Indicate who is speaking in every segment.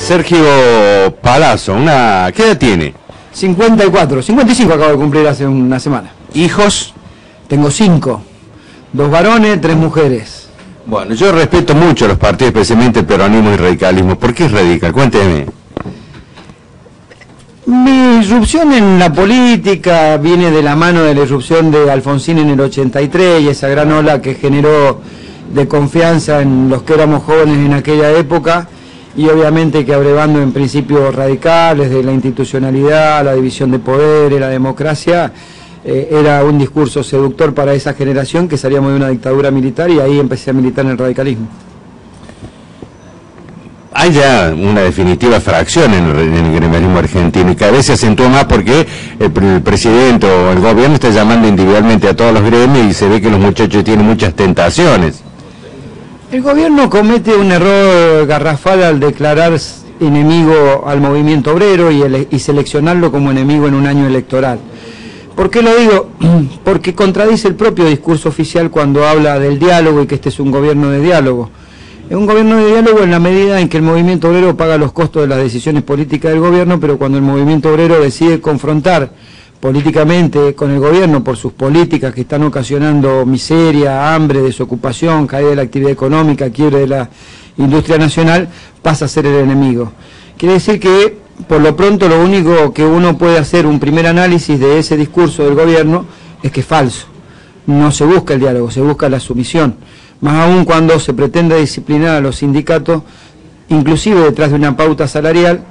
Speaker 1: Sergio Palazzo, ¿qué edad tiene?
Speaker 2: 54, 55 acabo de cumplir hace una semana.
Speaker 1: ¿Hijos?
Speaker 2: Tengo 5, 2 varones, 3 mujeres.
Speaker 1: Bueno, yo respeto mucho los partidos, especialmente el peronismo y el radicalismo. ¿Por qué es radical? Cuénteme.
Speaker 2: Mi irrupción en la política viene de la mano de la irrupción de Alfonsín en el 83 y esa gran ola que generó de confianza en los que éramos jóvenes en aquella época, y obviamente que abrevando en principios radicales de la institucionalidad, la división de poderes, la democracia, era un discurso seductor para esa generación que salíamos de una dictadura militar, y ahí empecé a militar en el radicalismo.
Speaker 1: Hay ya una definitiva fracción en el gremialismo argentino, y cada vez se acentúa más porque el presidente o el gobierno está llamando individualmente a todos los gremios y se ve que los muchachos tienen muchas tentaciones.
Speaker 2: El gobierno comete un error garrafal al declarar enemigo al movimiento obrero y seleccionarlo como enemigo en un año electoral. ¿Por qué lo digo? Porque contradice el propio discurso oficial cuando habla del diálogo y que este es un gobierno de diálogo. Es un gobierno de diálogo en la medida en que el movimiento obrero paga los costos de las decisiones políticas del gobierno, pero cuando el movimiento obrero decide confrontar políticamente con el gobierno por sus políticas que están ocasionando miseria, hambre, desocupación, caída de la actividad económica, quiebre de la industria nacional, pasa a ser el enemigo. Quiere decir que, por lo pronto, lo único que uno puede hacer, un primer análisis de ese discurso del gobierno, es que es falso. No se busca el diálogo, se busca la sumisión. Más aún cuando se pretende disciplinar a los sindicatos, inclusive detrás de una pauta salarial,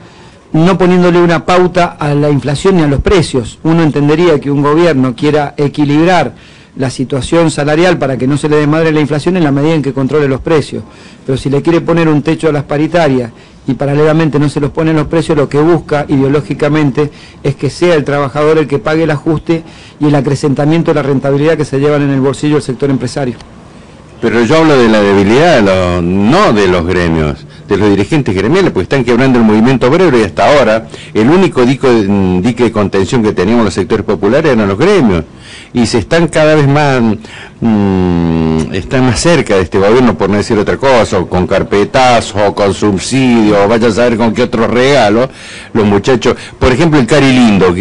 Speaker 2: no poniéndole una pauta a la inflación ni a los precios. Uno entendería que un gobierno quiera equilibrar la situación salarial para que no se le desmadre la inflación en la medida en que controle los precios. Pero si le quiere poner un techo a las paritarias y paralelamente no se los ponen los precios, lo que busca ideológicamente es que sea el trabajador el que pague el ajuste y el acrecentamiento de la rentabilidad que se llevan en el bolsillo el sector empresario.
Speaker 1: Pero yo hablo de la debilidad, no de los gremios, de los dirigentes gremiales, porque están quebrando el movimiento obrero, y hasta ahora el único dique de contención que teníamos los sectores populares eran los gremios, y se están cada vez más, están más cerca de este gobierno, por no decir otra cosa, o con carpetazos, o con subsidios, o vaya a saber con qué otros regalos, los muchachos. Por ejemplo, el Cari Lindo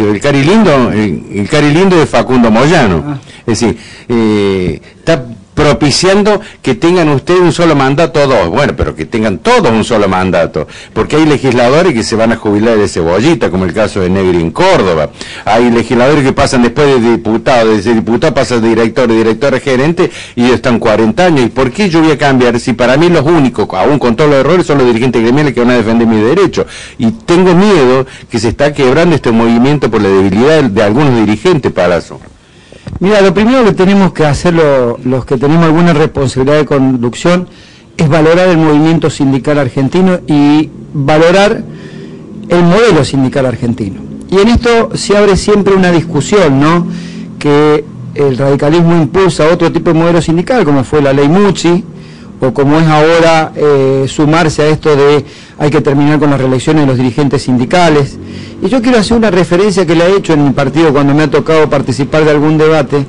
Speaker 1: de Facundo Moyano, es decir, está propiciando que tengan ustedes un solo mandato o dos. Bueno, pero que tengan todos un solo mandato, porque hay legisladores que se van a jubilar de cebollita, como el caso de Negri en Córdoba. Hay legisladores que pasan después de diputado, desde diputado pasan de director a gerente, y ellos están 40 años. ¿Y por qué yo voy a cambiar si para mí los únicos, aún con todos los errores, son los dirigentes gremiales que van a defender mis derechos? Y tengo miedo que se está quebrando este movimiento por la debilidad de algunos dirigentes, Palazzo.
Speaker 2: Mira, lo primero que tenemos que hacer los que tenemos alguna responsabilidad de conducción es valorar el movimiento sindical argentino y valorar el modelo sindical argentino. Y en esto se abre siempre una discusión, ¿no? Que el radicalismo impulsa otro tipo de modelo sindical, como fue la ley Mucci, o como es ahora sumarse a esto de hay que terminar con las reelecciones de los dirigentes sindicales. Y yo quiero hacer una referencia que le he hecho en mi partido cuando me ha tocado participar de algún debate,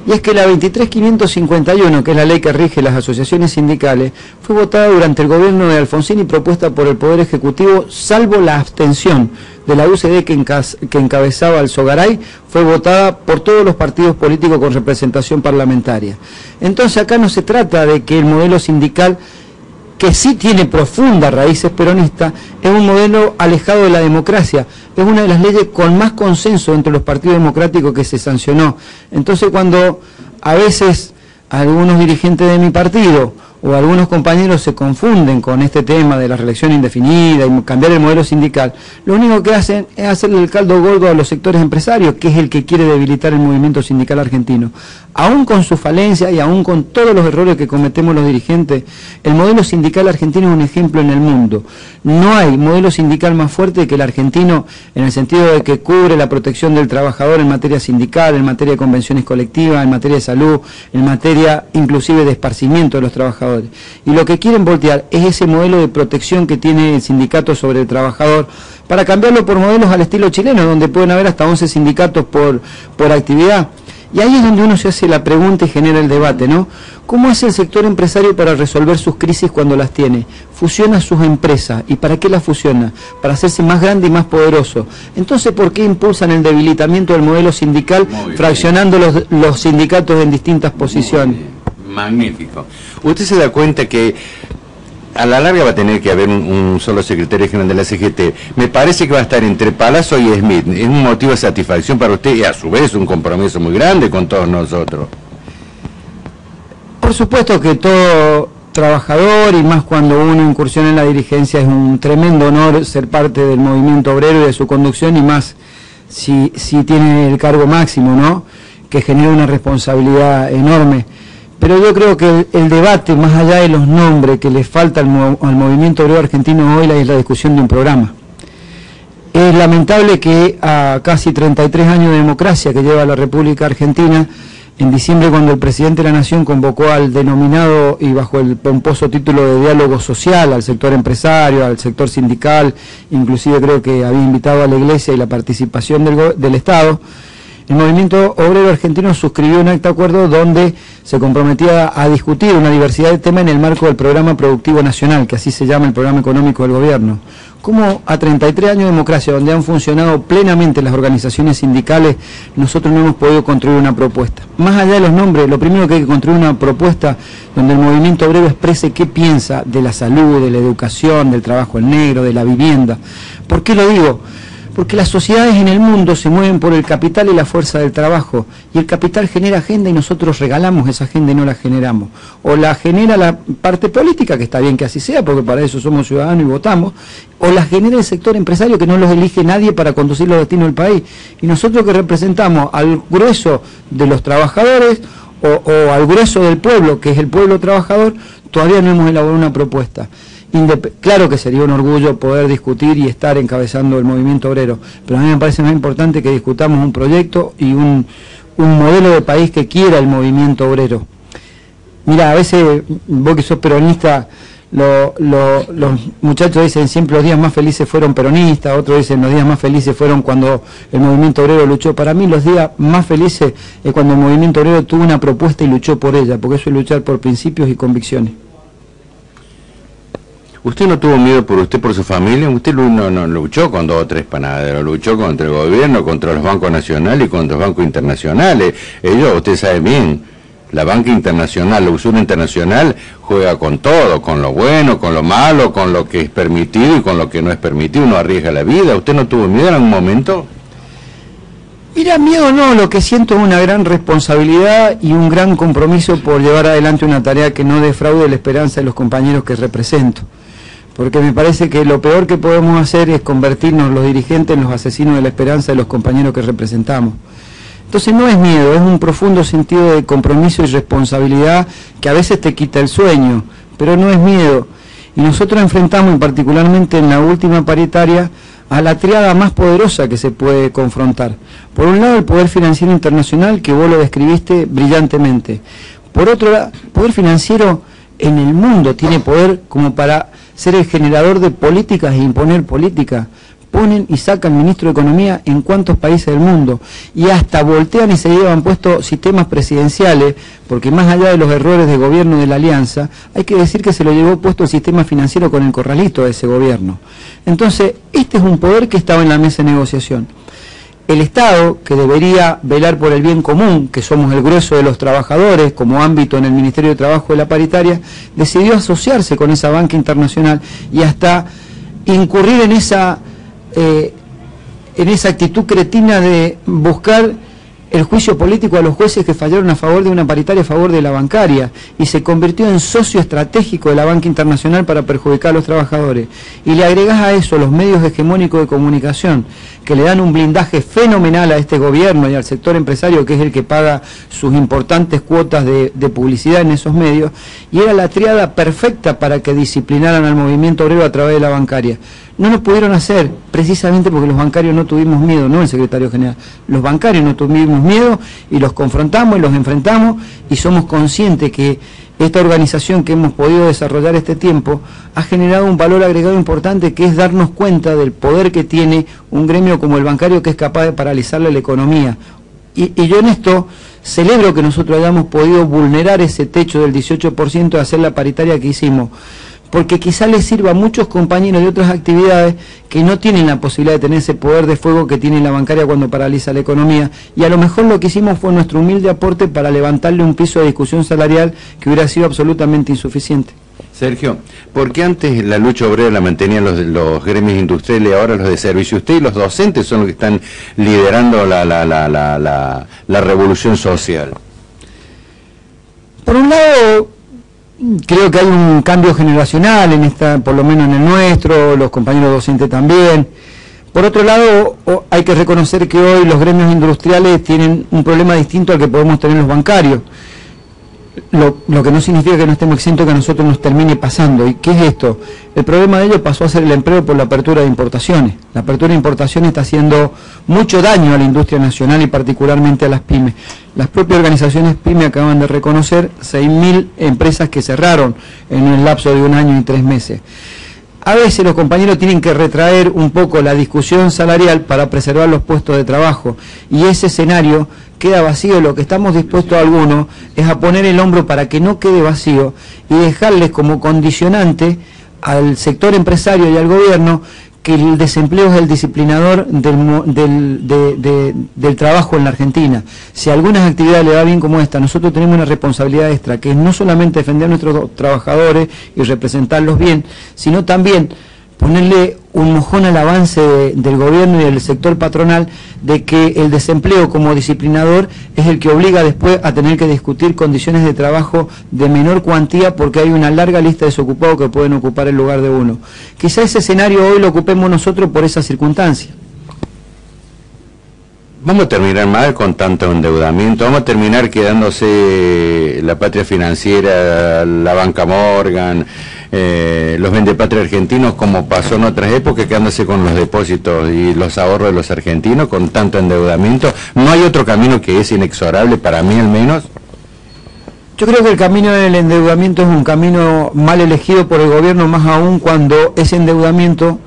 Speaker 2: y es que la 23.551, que es la ley que rige las asociaciones sindicales, fue votada durante el gobierno de Alfonsín y propuesta por el Poder Ejecutivo, salvo la abstención de la UCD que encabezaba Alzogaray, fue votada por todos los partidos políticos con representación parlamentaria. Entonces acá no se trata de que el modelo sindical, que sí tiene profundas raíces peronistas, es un modelo alejado de la democracia, es una de las leyes con más consenso entre los partidos democráticos que se sancionó. Entonces cuando a veces algunos dirigentes de mi partido o algunos compañeros se confunden con este tema de la reelección indefinida y cambiar el modelo sindical, lo único que hacen es hacerle el caldo gordo a los sectores empresarios, que es el que quiere debilitar el movimiento sindical argentino. Aún con su falencia y aún con todos los errores que cometemos los dirigentes, el modelo sindical argentino es un ejemplo en el mundo. No hay modelo sindical más fuerte que el argentino, en el sentido de que cubre la protección del trabajador en materia sindical, en materia de convenciones colectivas, en materia de salud, en materia inclusive de esparcimiento de los trabajadores. Y lo que quieren voltear es ese modelo de protección que tiene el sindicato sobre el trabajador, para cambiarlo por modelos al estilo chileno, donde pueden haber hasta 11 sindicatos por actividad. Y ahí es donde uno se hace la pregunta y genera el debate, ¿no? ¿Cómo hace el sector empresario para resolver sus crisis cuando las tiene? Fusiona sus empresas. ¿Y para qué las fusiona? Para hacerse más grande y más poderoso. Entonces, ¿por qué impulsan el debilitamiento del modelo sindical, fraccionando los sindicatos en distintas posiciones?
Speaker 1: Magnífico. Usted se da cuenta que a la larga va a tener que haber un solo secretario general de la CGT. Me parece que va a estar entre Palazzo y Smith. Es un motivo de satisfacción para usted y a su vez un compromiso muy grande con todos nosotros.
Speaker 2: Por supuesto que todo trabajador, y más cuando uno incursiona en la dirigencia, es un tremendo honor ser parte del movimiento obrero y de su conducción, y más si tiene el cargo máximo, ¿no?, que genera una responsabilidad enorme. Pero yo creo que el debate, más allá de los nombres que le falta al movimiento obrero argentino hoy, es la discusión de un programa. Es lamentable que a casi 33 años de democracia que lleva la República Argentina, en diciembre, cuando el presidente de la Nación convocó al denominado y bajo el pomposo título de diálogo social al sector empresario, al sector sindical, inclusive creo que había invitado a la Iglesia y la participación del Estado, el movimiento obrero argentino suscribió un acta de acuerdo donde se comprometía a discutir una diversidad de temas en el marco del Programa Productivo Nacional, que así se llama el programa económico del gobierno. Como a 33 años de democracia, donde han funcionado plenamente las organizaciones sindicales, nosotros no hemos podido construir una propuesta. Más allá de los nombres, lo primero que hay que construir una propuesta donde el movimiento obrero exprese qué piensa de la salud, de la educación, del trabajo en negro, de la vivienda. ¿Por qué lo digo? Porque las sociedades en el mundo se mueven por el capital y la fuerza del trabajo, y el capital genera agenda y nosotros regalamos esa agenda y no la generamos. O la genera la parte política, que está bien que así sea, porque para eso somos ciudadanos y votamos, o la genera el sector empresario, que no los elige nadie para conducir los destinos del país. Y nosotros, que representamos al grueso de los trabajadores o al grueso del pueblo, que es el pueblo trabajador, todavía no hemos elaborado una propuesta. Claro que sería un orgullo poder discutir y estar encabezando el movimiento obrero, pero a mí me parece más importante que discutamos un proyecto y un modelo de país que quiera el movimiento obrero. Mira, a veces vos que sos peronista, los muchachos dicen siempre los días más felices fueron peronistas, otros dicen los días más felices fueron cuando el movimiento obrero luchó. Para mí los días más felices es cuando el movimiento obrero tuvo una propuesta y luchó por ella, porque eso es luchar por principios y convicciones.
Speaker 1: ¿Usted no tuvo miedo por usted, por su familia? Usted no luchó con 2 o 3 panaderos, luchó contra el gobierno, contra los bancos nacionales y contra los bancos internacionales. Ellos, usted sabe bien, la banca internacional, la usura internacional juega con todo, con lo bueno, con lo malo, con lo que es permitido y con lo que no es permitido. Uno arriesga la vida. ¿Usted no tuvo miedo en algún momento?
Speaker 2: Mira, miedo no, lo que siento es una gran responsabilidad y un gran compromiso por llevar adelante una tarea que no defraude la esperanza de los compañeros que represento. Porque me parece que lo peor que podemos hacer es convertirnos los dirigentes en los asesinos de la esperanza de los compañeros que representamos. Entonces no es miedo, es un profundo sentido de compromiso y responsabilidad que a veces te quita el sueño, pero no es miedo. Y nosotros enfrentamos, y particularmente en la última paritaria, a la triada más poderosa que se puede confrontar. Por un lado, el poder financiero internacional, que vos lo describiste brillantemente. Por otro lado, el poder financiero en el mundo tiene poder como para ser el generador de políticas e imponer políticas. Ponen y sacan ministro de Economía en cuántos países del mundo, y hasta voltean y se llevan puesto sistemas presidenciales, porque más allá de los errores de gobierno de la Alianza, hay que decir que se lo llevó puesto el sistema financiero con el corralito de ese gobierno. Entonces, este es un poder que estaba en la mesa de negociación. El Estado, que debería velar por el bien común, que somos el grueso de los trabajadores, como ámbito en el Ministerio de Trabajo de la paritaria, decidió asociarse con esa banca internacional y hasta incurrir en esa actitud cretina de buscar el juicio político a los jueces que fallaron a favor de una paritaria a favor de la bancaria, y se convirtió en socio estratégico de la banca internacional para perjudicar a los trabajadores. Y le agregás a eso los medios hegemónicos de comunicación, que le dan un blindaje fenomenal a este gobierno y al sector empresario, que es el que paga sus importantes cuotas de publicidad en esos medios, y era la triada perfecta para que disciplinaran al movimiento obrero a través de la bancaria. No lo pudieron hacer, precisamente porque los bancarios no tuvimos miedo, no el secretario general. Los bancarios no tuvimos miedo y los confrontamos y los enfrentamos, y somos conscientes que esta organización que hemos podido desarrollar este tiempo ha generado un valor agregado importante, que es darnos cuenta del poder que tiene un gremio como el bancario, que es capaz de paralizarle la economía. Y yo en esto celebro que nosotros hayamos podido vulnerar ese techo del 18% de hacer la paritaria que hicimos, porque quizá les sirva a muchos compañeros de otras actividades que no tienen la posibilidad de tener ese poder de fuego que tiene la bancaria cuando paraliza la economía, y a lo mejor lo que hicimos fue nuestro humilde aporte para levantarle un piso de discusión salarial que hubiera sido absolutamente insuficiente.
Speaker 1: Sergio, ¿por qué antes la lucha obrera la mantenían los gremios industriales y ahora los de servicio? Usted y los docentes son los que están liderando la revolución social.
Speaker 2: Por un lado, creo que hay un cambio generacional en esta, por lo menos en el nuestro, los compañeros docentes también. Por otro lado, hay que reconocer que hoy los gremios industriales tienen un problema distinto al que podemos tener los bancarios. Lo que no significa que no estemos exentos que a nosotros nos termine pasando. ¿Y qué es esto? El problema de ellos pasó a ser el empleo por la apertura de importaciones. La apertura de importaciones está haciendo mucho daño a la industria nacional y particularmente a las pymes. Las propias organizaciones pymes acaban de reconocer 6.000 empresas que cerraron en el lapso de 1 año y 3 meses. A veces los compañeros tienen que retraer un poco la discusión salarial para preservar los puestos de trabajo, y ese escenario queda vacío. Lo que estamos dispuestos algunos es a poner el hombro para que no quede vacío y dejarles como condicionante al sector empresario y al gobierno que el desempleo es el disciplinador del trabajo en la Argentina. Si a algunas actividades le va bien como esta, nosotros tenemos una responsabilidad extra, que es no solamente defender a nuestros trabajadores y representarlos bien, sino también ponerle un mojón al avance del gobierno y del sector patronal de que el desempleo como disciplinador es el que obliga después a tener que discutir condiciones de trabajo de menor cuantía porque hay una larga lista de desocupados que pueden ocupar el lugar de uno. Quizá ese escenario hoy lo ocupemos nosotros por esa circunstancia.
Speaker 1: Vamos a terminar mal con tanto endeudamiento, vamos a terminar quedándose la Patria Financiera, la Banca Morgan, los vendepatria argentinos, como pasó en otras épocas, quedándose con los depósitos y los ahorros de los argentinos con tanto endeudamiento. ¿No hay otro camino que es inexorable, para mí al menos?
Speaker 2: Yo creo que el camino del endeudamiento es un camino mal elegido por el gobierno, más aún cuando ese endeudamiento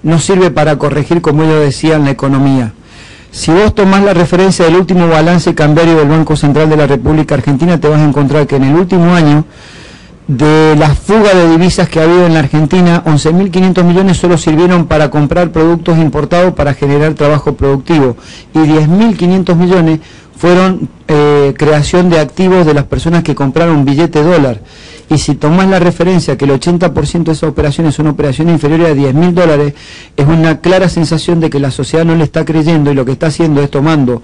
Speaker 2: no sirve para corregir, como ellos decían, la economía. Si vos tomás la referencia del último balance cambiario del Banco Central de la República Argentina, te vas a encontrar que en el último año, de la fuga de divisas que ha habido en la Argentina, 11.500 millones solo sirvieron para comprar productos importados para generar trabajo productivo, y 10.500 millones fueron creación de activos de las personas que compraron billete dólar. Y si tomás la referencia que el 80% de esas operaciones son operaciones inferiores a $10.000, es una clara sensación de que la sociedad no le está creyendo, y lo que está haciendo es tomando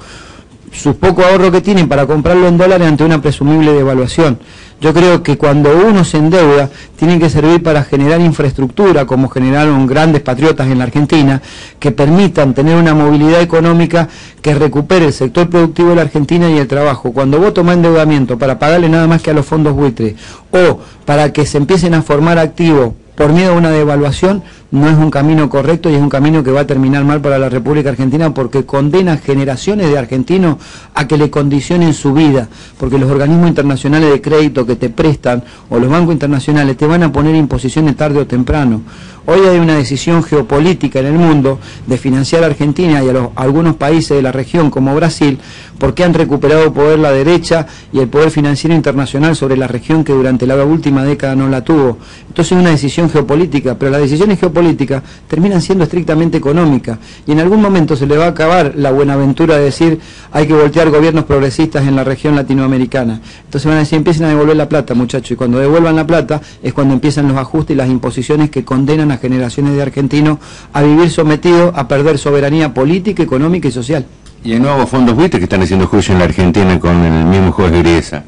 Speaker 2: sus pocos ahorros que tienen para comprarlo en dólares ante una presumible devaluación. Yo creo que cuando uno se endeuda, tiene que servir para generar infraestructura, como generaron grandes patriotas en la Argentina, que permitan tener una movilidad económica que recupere el sector productivo de la Argentina y el trabajo. Cuando vos tomás endeudamiento para pagarle nada más que a los fondos buitres, o para que se empiecen a formar activos por miedo a una devaluación, no es un camino correcto, y es un camino que va a terminar mal para la República Argentina, porque condena generaciones de argentinos a que le condicionen su vida, porque los organismos internacionales de crédito que te prestan, o los bancos internacionales, te van a poner imposiciones tarde o temprano. Hoy hay una decisión geopolítica en el mundo de financiar a Argentina y a algunos países de la región como Brasil, porque han recuperado poder la derecha y el poder financiero internacional sobre la región, que durante la última década no la tuvo. Entonces es una decisión geopolítica, pero las decisiones geopolíticas terminan siendo estrictamente económicas, y en algún momento se le va a acabar la buenaventura de decir hay que voltear gobiernos progresistas en la región latinoamericana. Entonces van a decir, empiecen a devolver la plata, muchachos, y cuando devuelvan la plata es cuando empiezan los ajustes y las imposiciones que condenan a generaciones de argentinos a vivir sometidos a perder soberanía política, económica y social.
Speaker 1: Y hay nuevos fondos buitres que están haciendo juicio en la Argentina con el mismo juez Griesa.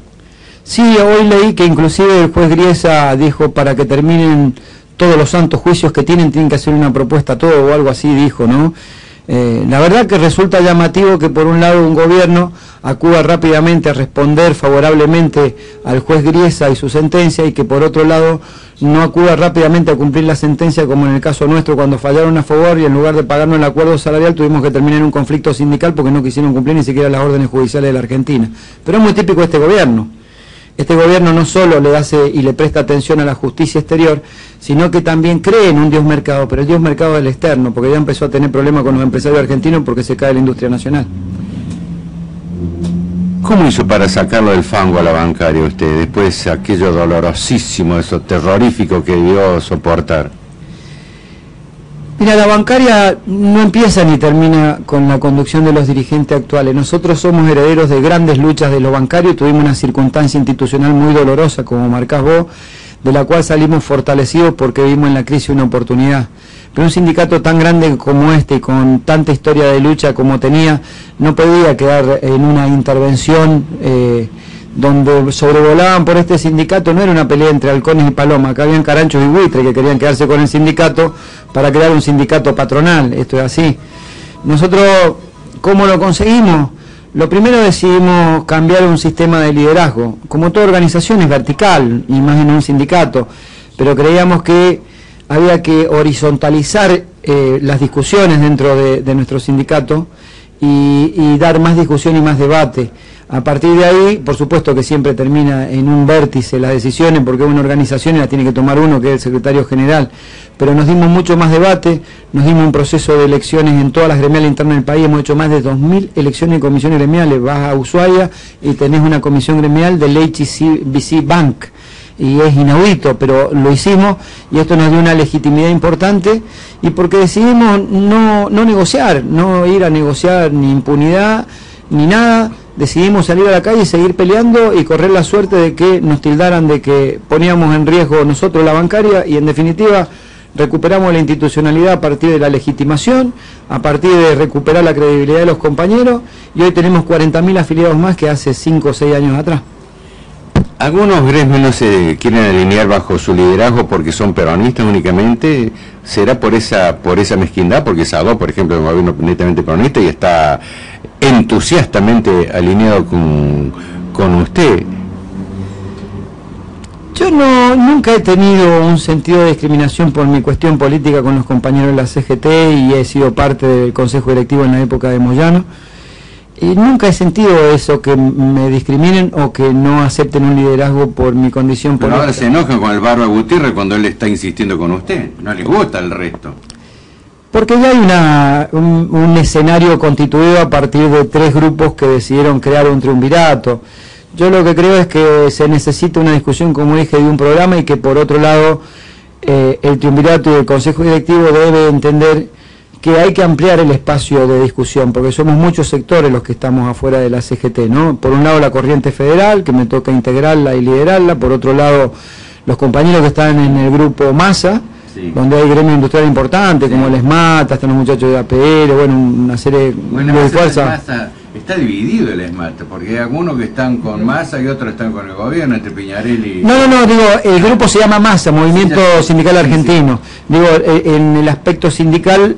Speaker 2: Sí, hoy leí que inclusive el juez Griesa dijo, para que terminen todos los santos juicios que tienen que hacer una propuesta a todo, o algo así dijo, ¿no? La verdad que resulta llamativo que por un lado un gobierno acuda rápidamente a responder favorablemente al juez Griesa y su sentencia, y que por otro lado no acuda rápidamente a cumplir la sentencia, como en el caso nuestro, cuando fallaron a favor y en lugar de pagarnos el acuerdo salarial tuvimos que terminar en un conflicto sindical porque no quisieron cumplir ni siquiera las órdenes judiciales de la Argentina. Pero es muy típico de este gobierno. Este gobierno no solo le hace y le presta atención a la justicia exterior, sino que también cree en un Dios mercado, pero el Dios mercado del externo, porque ya empezó a tener problemas con los empresarios argentinos porque se cae la industria nacional.
Speaker 1: ¿Cómo hizo para sacarlo del fango a la bancaria usted, después de aquello dolorosísimo, eso terrorífico que debió soportar?
Speaker 2: Mira, la bancaria no empieza ni termina con la conducción de los dirigentes actuales. Nosotros somos herederos de grandes luchas de los bancarios, tuvimos una circunstancia institucional muy dolorosa, como marcás vos, de la cual salimos fortalecidos porque vimos en la crisis una oportunidad. Pero un sindicato tan grande como este y con tanta historia de lucha como tenía, no podía quedar en una intervención donde sobrevolaban por este sindicato. No era una pelea entre halcones y palomas, acá habían caranchos y buitres que querían quedarse con el sindicato para crear un sindicato patronal. Esto es así. Nosotros, ¿cómo lo conseguimos? Lo primero, decidimos cambiar un sistema de liderazgo. Como toda organización es vertical, y más en un sindicato, pero creíamos que había que horizontalizar las discusiones dentro de nuestro sindicato y dar más discusión y más debate. A partir de ahí, por supuesto que siempre termina en un vértice las decisiones, porque una organización la tiene que tomar uno, que es el secretario general, pero nos dimos mucho más debate, nos dimos un proceso de elecciones en todas las gremiales internas del país, hemos hecho más de 2000 elecciones y comisiones gremiales. Vas a Ushuaia y tenés una comisión gremial del HSBC Bank, y es inaudito, pero lo hicimos, y esto nos dio una legitimidad importante, y porque decidimos no negociar, no ir a negociar ni impunidad, ni nada. Decidimos salir a la calle y seguir peleando y correr la suerte de que nos tildaran de que poníamos en riesgo nosotros la bancaria, y en definitiva recuperamos la institucionalidad a partir de la legitimación, a partir de recuperar la credibilidad de los compañeros, y hoy tenemos 40.000 afiliados más que hace 5 o 6 años atrás.
Speaker 1: Algunos gremios no se quieren alinear bajo su liderazgo porque son peronistas únicamente. ¿Será por esa mezquindad? Porque Sadó, por ejemplo, es un gobierno netamente peronista y está entusiastamente alineado con usted.
Speaker 2: Yo nunca he tenido un sentido de discriminación por mi cuestión política con los compañeros de la CGT, y he sido parte del Consejo Directivo en la época de Moyano. Y nunca he sentido eso, que me discriminen o que no acepten un liderazgo por mi condición política.
Speaker 1: Pero ahora se enojan con el Barba Gutiérrez cuando él está insistiendo con usted. No les gusta el resto.
Speaker 2: Porque ya hay un escenario constituido a partir de 3 grupos que decidieron crear un triunvirato. Yo lo que creo es que se necesita una discusión, como dije, de un programa, y que por otro lado el triunvirato y el Consejo Directivo debe entender que hay que ampliar el espacio de discusión, porque somos muchos sectores los que estamos afuera de la CGT, ¿no? Por un lado la corriente federal, que me toca integrarla y liderarla; por otro lado los compañeros que están en el grupo Masa, sí, donde hay gremio industrial importante, sí, como el ESMATA, están los muchachos de APR, bueno, una serie de fuerzas.
Speaker 1: Está dividido el ESMATA, porque hay algunos que están con Massa y otros están con el gobierno, entre Piñarelli y...
Speaker 2: No, digo, el grupo se llama Masa, Movimiento Sindical Argentino. Sí. Digo, en el aspecto sindical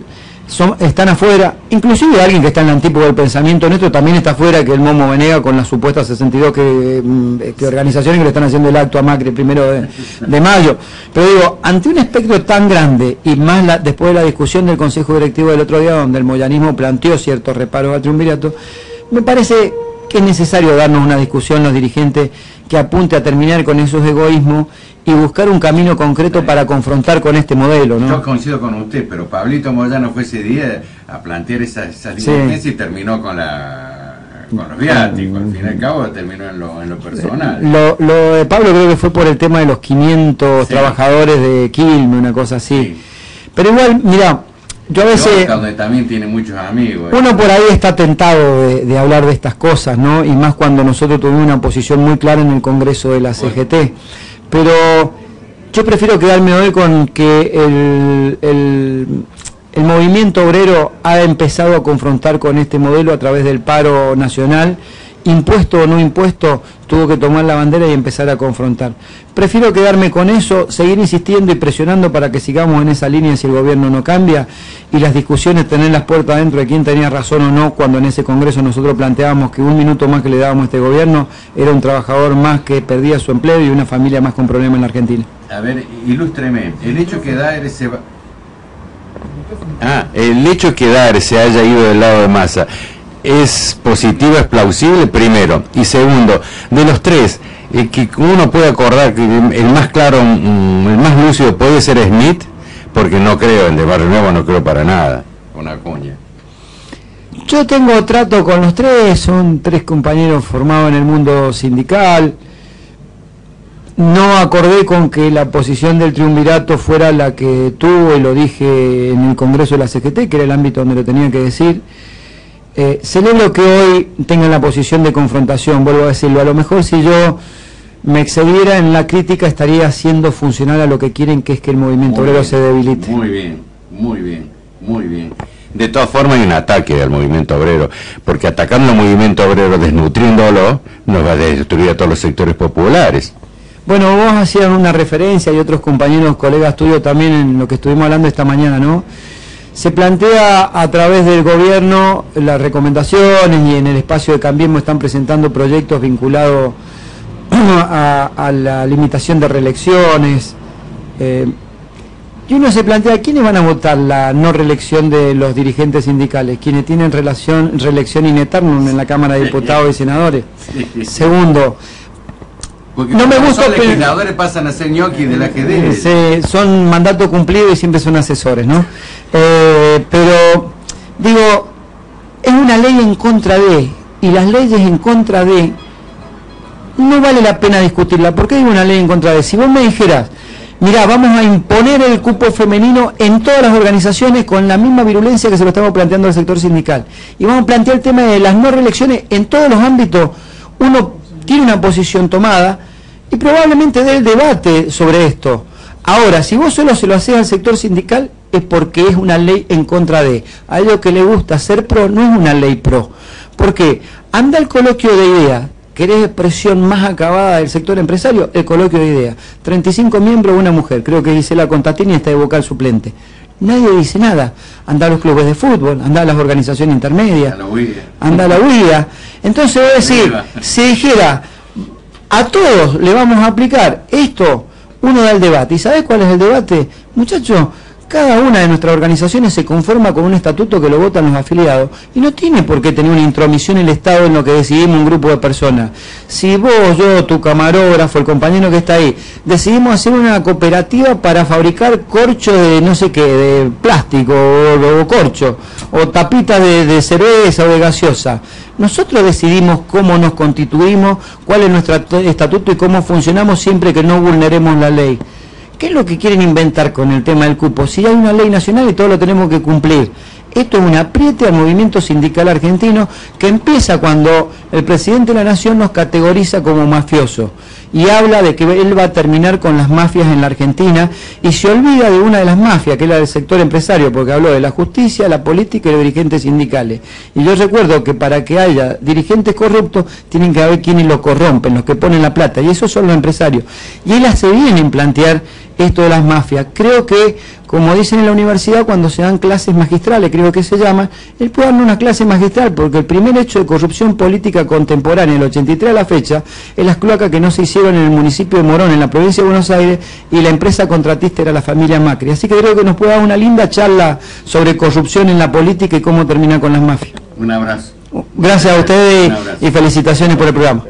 Speaker 2: están afuera, inclusive alguien que está en la antípoda del pensamiento nuestro también está afuera, que el Momo Venega, con las supuestas 62 que organizaciones que le están haciendo el acto a Macri el 1 de mayo. Pero digo, ante un espectro tan grande, y más después de la discusión del Consejo Directivo del otro día, donde el moyanismo planteó ciertos reparos al triunvirato, me parece que es necesario darnos una discusión los dirigentes que apunte a terminar con esos egoísmos y buscar un camino concreto para confrontar con este modelo, ¿no?
Speaker 1: Yo coincido con usted, pero Pablito Moyano fue ese día a plantear esas divergencias, sí, y terminó con los viáticos. Al fin y al cabo terminó en lo personal.
Speaker 2: Lo de Pablo creo que fue por el tema de los 500 sí, trabajadores de Quilmes, una cosa así. Sí. Pero igual, mira, yo a veces...
Speaker 1: donde también tiene muchos amigos.
Speaker 2: Uno por ahí está tentado de hablar de estas cosas, ¿no? Y más cuando nosotros tuvimos una posición muy clara en el Congreso de la CGT. Pero yo prefiero quedarme hoy con que el movimiento obrero ha empezado a confrontar con este modelo a través del paro nacional. Impuesto o no impuesto, tuvo que tomar la bandera y empezar a confrontar. Prefiero quedarme con eso, seguir insistiendo y presionando para que sigamos en esa línea si el gobierno no cambia, y las discusiones tener las puertas adentro de quién tenía razón o no, cuando en ese Congreso nosotros planteábamos que un minuto más que le dábamos a este gobierno era un trabajador más que perdía su empleo y una familia más con problemas en la Argentina.
Speaker 1: A ver, ilústreme, el hecho que Daer el hecho que Daer se haya ido del lado de Massa, ¿es positivo, es plausible, primero? Y segundo, de los tres, que uno puede acordar que el más claro, el más lúcido puede ser Smith, porque no creo, el de Barrio Nuevo no creo para nada, una coña.
Speaker 2: Yo tengo trato con los tres, son tres compañeros formados en el mundo sindical. No acordé con que la posición del triunvirato fuera la que tuvo, y lo dije en el Congreso de la CGT, que era el ámbito donde lo tenía que decir. Celebro que hoy tengan la posición de confrontación, vuelvo a decirlo. A lo mejor si yo me excediera en la crítica estaría siendo funcional a lo que quieren, que es que el movimiento obrero se debilite.
Speaker 1: Muy bien, muy bien, muy bien. De todas formas hay un ataque al movimiento obrero, porque atacando al movimiento obrero, desnutriéndolo, nos va a destruir a todos los sectores populares.
Speaker 2: Bueno, vos hacías una referencia y otros compañeros, colegas tuyos también en lo que estuvimos hablando esta mañana, ¿no? Se plantea a través del gobierno las recomendaciones, y en el espacio de Cambiemos están presentando proyectos vinculados a la limitación de reelecciones. Y uno se plantea, ¿quiénes van a votar la no reelección de los dirigentes sindicales? Quienes tienen reelección in aeternum en la Cámara de Diputados y Senadores. Segundo,
Speaker 1: porque
Speaker 2: no me gusta
Speaker 1: los legisladores pasan a ser ñoquis del AGD.
Speaker 2: Son mandato cumplido y siempre son asesores, ¿no? Pero, digo, es una ley en contra de, y las leyes en contra de, no vale la pena discutirla. ¿Por qué digo una ley en contra de? Si vos me dijeras, mirá, vamos a imponer el cupo femenino en todas las organizaciones con la misma virulencia que se lo estamos planteando al sector sindical, y vamos a plantear el tema de las no reelecciones en todos los ámbitos, uno tiene una posición tomada y probablemente dé el debate sobre esto. Ahora, si vos solo se lo hacés al sector sindical, es porque es una ley en contra de. A ellos que les gusta ser pro, no es una ley pro. ¿Por qué? Anda el coloquio de ideas. ¿Querés expresión más acabada del sector empresario? El coloquio de ideas. 35 miembros, una mujer. Creo que Gisela Contatini está de vocal suplente. Nadie dice nada. Anda a los clubes de fútbol, anda a las organizaciones intermedias, anda a la UIA. Entonces, voy a decir, si dijera, a todos le vamos a aplicar esto, uno da el debate. ¿Y sabés cuál es el debate? Muchachos, cada una de nuestras organizaciones se conforma con un estatuto que lo votan los afiliados, y no tiene por qué tener una intromisión el Estado en lo que decidimos un grupo de personas. Si vos, yo, tu camarógrafo, el compañero que está ahí, decidimos hacer una cooperativa para fabricar corcho de no sé qué, de plástico o corcho, o tapitas de cerveza o de gaseosa, nosotros decidimos cómo nos constituimos, cuál es nuestro estatuto y cómo funcionamos siempre que no vulneremos la ley. ¿Qué es lo que quieren inventar con el tema del cupo? Si hay una ley nacional y todo lo tenemos que cumplir. Esto es un apriete al movimiento sindical argentino que empieza cuando el presidente de la Nación nos categoriza como mafiosos y habla de que él va a terminar con las mafias en la Argentina, y se olvida de una de las mafias, que es la del sector empresario, porque habló de la justicia, la política y los dirigentes sindicales. Y yo recuerdo que para que haya dirigentes corruptos tienen que haber quienes lo corrompen, los que ponen la plata, y esos son los empresarios. Y él hace bien en plantear esto de las mafias. Creo que, como dicen en la universidad cuando se dan clases magistrales, creo que se llama, él puede darle una clase magistral, porque el primer hecho de corrupción política contemporánea, el 83 a la fecha, es las cloacas que no se hicieron en el municipio de Morón, en la provincia de Buenos Aires, y la empresa contratista era la familia Macri. Así que creo que nos puede dar una linda charla sobre corrupción en la política y cómo terminar con las mafias.
Speaker 1: Un abrazo.
Speaker 2: Gracias a ustedes y felicitaciones por el programa.